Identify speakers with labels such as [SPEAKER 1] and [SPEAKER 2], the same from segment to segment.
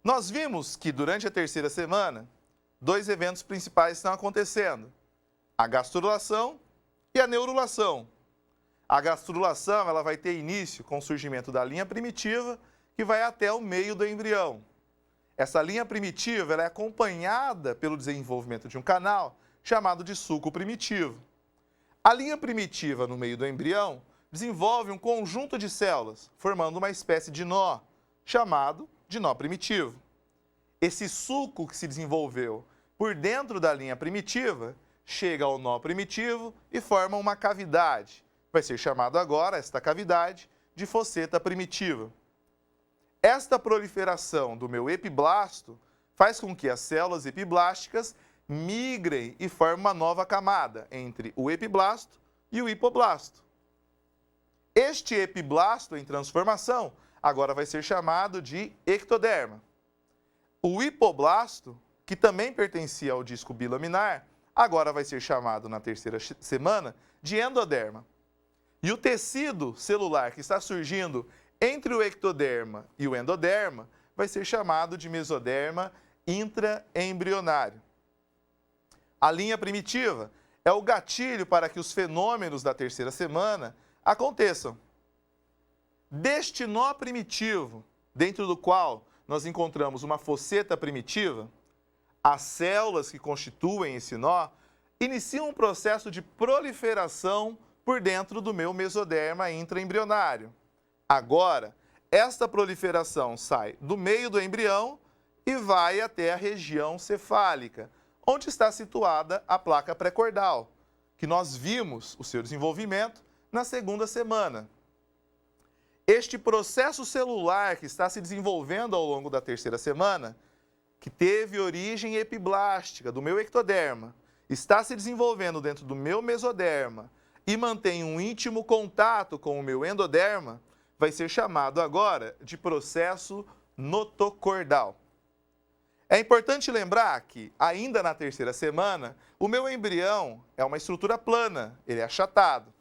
[SPEAKER 1] Nós vimos que durante a terceira semana, dois eventos principais estão acontecendo: a gastrulação e a neurulação. A gastrulação ela vai ter início com o surgimento da linha primitiva, que vai até o meio do embrião. Essa linha primitiva ela é acompanhada pelo desenvolvimento de um canal chamado de sulco primitivo. A linha primitiva no meio do embrião desenvolve um conjunto de células, formando uma espécie de nó, chamado de nó primitivo. Esse sulco que se desenvolveu por dentro da linha primitiva chega ao nó primitivo e forma uma cavidade. Vai ser chamado agora, esta cavidade, de fosseta primitiva. Esta proliferação do meu epiblasto faz com que as células epiblásticas migrem e formem uma nova camada entre o epiblasto e o hipoblasto. Este epiblasto em transformação agora vai ser chamado de ectoderma. O hipoblasto, que também pertencia ao disco bilaminar, agora vai ser chamado na terceira semana de endoderma. E o tecido celular que está surgindo entre o ectoderma e o endoderma vai ser chamado de mesoderma intraembrionário. A linha primitiva é o gatilho para que os fenômenos da terceira semana aconteçam. Deste nó primitivo, dentro do qual nós encontramos uma fosseta primitiva, as células que constituem esse nó iniciam um processo de proliferação por dentro do meu mesoderma intraembrionário. Agora, esta proliferação sai do meio do embrião e vai até a região cefálica, onde está situada a placa pré-cordal, que nós vimos o seu desenvolvimento na segunda semana. Este processo celular que está se desenvolvendo ao longo da terceira semana, que teve origem epiblástica do meu ectoderma, está se desenvolvendo dentro do meu mesoderma e mantém um íntimo contato com o meu endoderma, vai ser chamado agora de processo notocordal. É importante lembrar que, ainda na terceira semana, o meu embrião é uma estrutura plana, ele é achatado.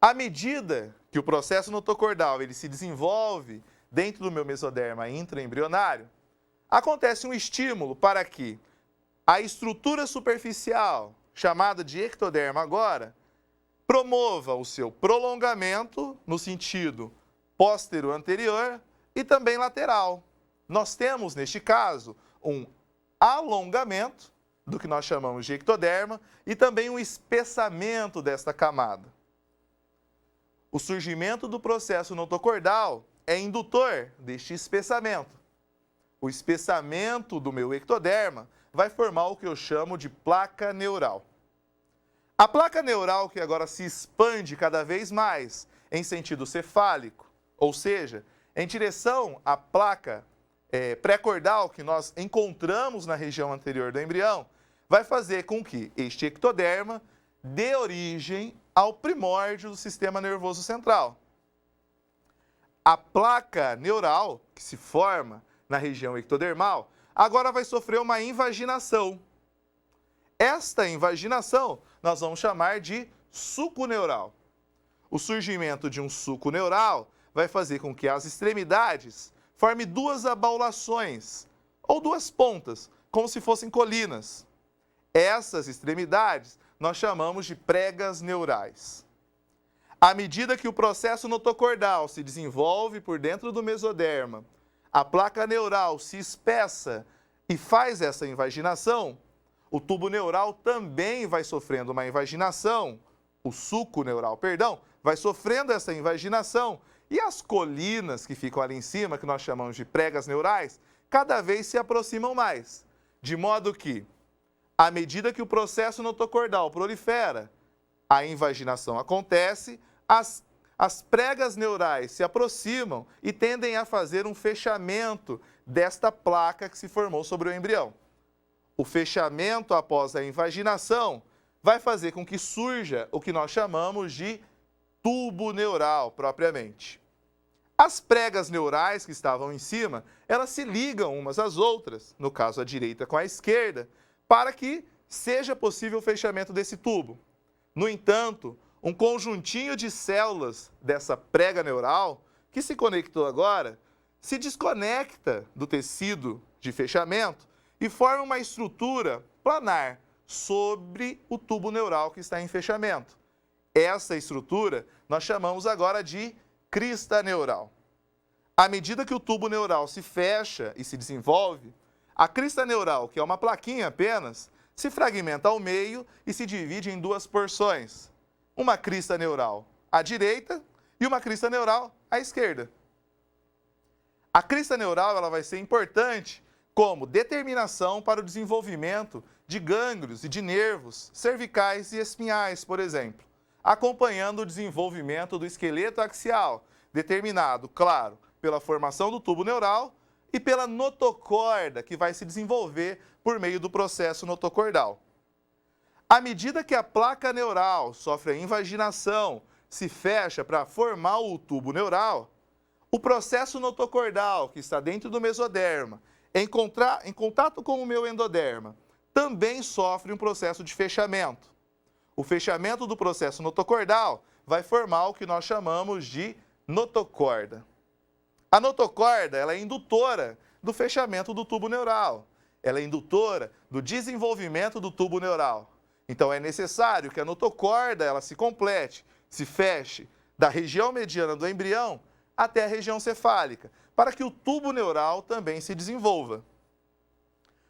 [SPEAKER 1] À medida que o processo notocordal ele se desenvolve dentro do meu mesoderma intraembrionário, acontece um estímulo para que a estrutura superficial, chamada de ectoderma agora, promova o seu prolongamento no sentido póstero-anterior e também lateral. Nós temos, neste caso, um alongamento do que nós chamamos de ectoderma e também um espessamento desta camada. O surgimento do processo notocordal é indutor deste espessamento. O espessamento do meu ectoderma vai formar o que eu chamo de placa neural. A placa neural que agora se expande cada vez mais em sentido cefálico, ou seja, em direção à placa pré-cordal que nós encontramos na região anterior do embrião, vai fazer com que este ectoderma dê origem ao primórdio do sistema nervoso central. A placa neural, que se forma na região ectodermal, agora vai sofrer uma invaginação. Esta invaginação nós vamos chamar de suco neural. O surgimento de um suco neural vai fazer com que as extremidades formem duas abaulações, ou duas pontas, como se fossem colinas. Essas extremidades nós chamamos de pregas neurais. À medida que o processo notocordal se desenvolve por dentro do mesoderma, a placa neural se espessa e faz essa invaginação, o tubo neural também vai sofrendo uma invaginação, o suco neural, perdão, vai sofrendo essa invaginação e as colinas que ficam ali em cima, que nós chamamos de pregas neurais, cada vez se aproximam mais, de modo que, à medida que o processo notocordal prolifera, a invaginação acontece, as pregas neurais se aproximam e tendem a fazer um fechamento desta placa que se formou sobre o embrião. O fechamento após a invaginação vai fazer com que surja o que nós chamamos de tubo neural propriamente. As pregas neurais que estavam em cima, elas se ligam umas às outras, no caso a direita com a esquerda, para que seja possível o fechamento desse tubo. No entanto, um conjuntinho de células dessa prega neural, que se conectou agora, se desconecta do tecido de fechamento e forma uma estrutura planar sobre o tubo neural que está em fechamento. Essa estrutura nós chamamos agora de crista neural. À medida que o tubo neural se fecha e se desenvolve, a crista neural, que é uma plaquinha apenas, se fragmenta ao meio e se divide em duas porções. Uma crista neural à direita e uma crista neural à esquerda. A crista neural ela vai ser importante como determinação para o desenvolvimento de gânglios e de nervos cervicais e espinhais, por exemplo, acompanhando o desenvolvimento do esqueleto axial, determinado, claro, pela formação do tubo neural e pela notocorda, que vai se desenvolver por meio do processo notocordal. À medida que a placa neural sofre a invaginação, se fecha para formar o tubo neural, o processo notocordal, que está dentro do mesoderma, em contato com o meu endoderma, também sofre um processo de fechamento. O fechamento do processo notocordal vai formar o que nós chamamos de notocorda. A notocorda ela é indutora do fechamento do tubo neural. Ela é indutora do desenvolvimento do tubo neural. Então é necessário que a notocorda ela se complete, se feche da região mediana do embrião até a região cefálica, para que o tubo neural também se desenvolva.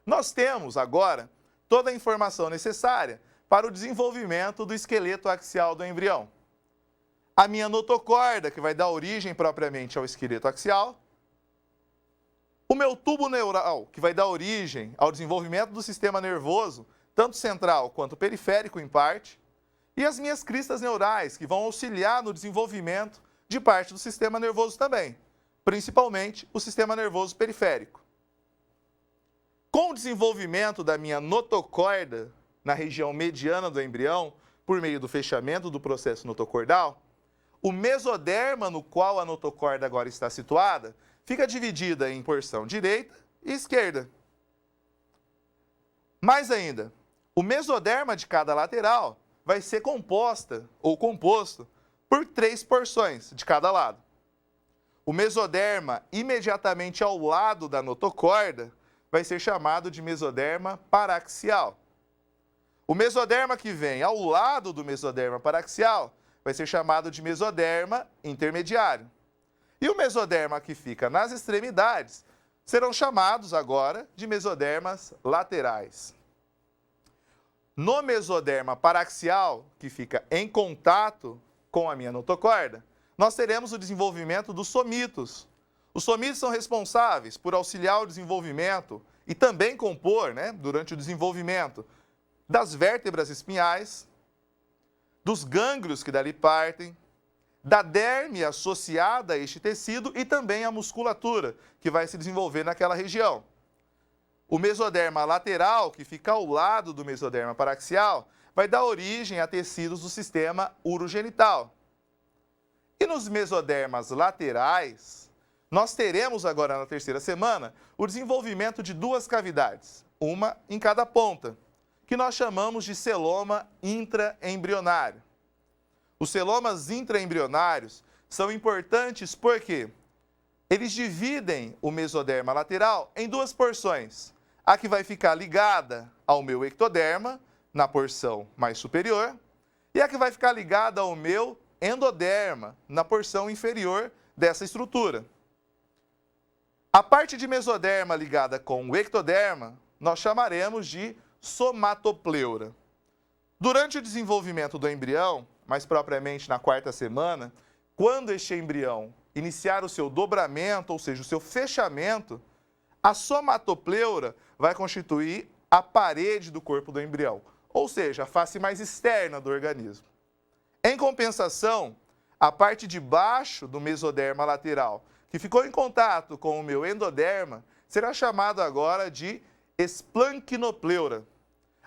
[SPEAKER 1] Nós temos agora toda a informação necessária para o desenvolvimento do esqueleto axial do embrião. A minha notocorda, que vai dar origem propriamente ao esqueleto axial. O meu tubo neural, que vai dar origem ao desenvolvimento do sistema nervoso, tanto central quanto periférico em parte. E as minhas cristas neurais, que vão auxiliar no desenvolvimento de parte do sistema nervoso também, principalmente o sistema nervoso periférico. Com o desenvolvimento da minha notocorda na região mediana do embrião, por meio do fechamento do processo notocordal, o mesoderma no qual a notocorda agora está situada fica dividida em porção direita e esquerda. Mais ainda, o mesoderma de cada lateral vai ser composto por 3 porções de cada lado. O mesoderma imediatamente ao lado da notocorda vai ser chamado de mesoderma paraxial. O mesoderma que vem ao lado do mesoderma paraxial vai ser chamado de mesoderma intermediário. E o mesoderma que fica nas extremidades serão chamados agora de mesodermas laterais. No mesoderma paraxial, que fica em contato com a minha notocorda, nós teremos o desenvolvimento dos somitos. Os somitos são responsáveis por auxiliar o desenvolvimento e também compor, durante o desenvolvimento, das vértebras espinhais, dos gânglios que dali partem, da derme associada a este tecido e também a musculatura que vai se desenvolver naquela região. O mesoderma lateral, que fica ao lado do mesoderma paraxial, vai dar origem a tecidos do sistema urogenital. E nos mesodermas laterais, nós teremos agora na terceira semana o desenvolvimento de 2 cavidades, uma em cada ponta, que nós chamamos de celoma intraembrionário. Os celomas intraembrionários são importantes porque eles dividem o mesoderma lateral em 2 porções. A que vai ficar ligada ao meu ectoderma, na porção mais superior, e a que vai ficar ligada ao meu endoderma, na porção inferior dessa estrutura. A parte de mesoderma ligada com o ectoderma, nós chamaremos de somatopleura. Durante o desenvolvimento do embrião, mais propriamente na 4ª semana, quando este embrião iniciar o seu dobramento, ou seja, o seu fechamento, a somatopleura vai constituir a parede do corpo do embrião, ou seja, a face mais externa do organismo. Em compensação, a parte de baixo do mesoderma lateral, que ficou em contato com o meu endoderma, será chamado agora de esplancnopleura.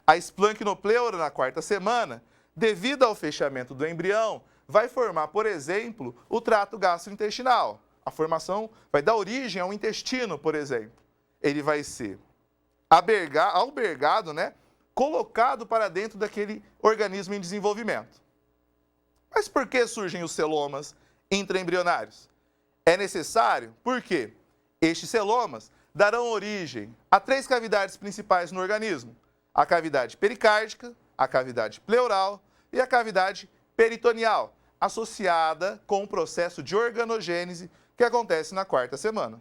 [SPEAKER 1] A esplancnopleura, na 4ª semana, devido ao fechamento do embrião, vai formar, por exemplo, o trato gastrointestinal. A formação vai dar origem ao intestino, por exemplo. Ele vai ser albergado, colocado para dentro daquele organismo em desenvolvimento. Mas por que surgem os celomas intraembrionários? É necessário porque Estes celomas darão origem a 3 cavidades principais no organismo: a cavidade pericárdica, a cavidade pleural e a cavidade peritoneal, associada com o processo de organogênese que acontece na 4ª semana.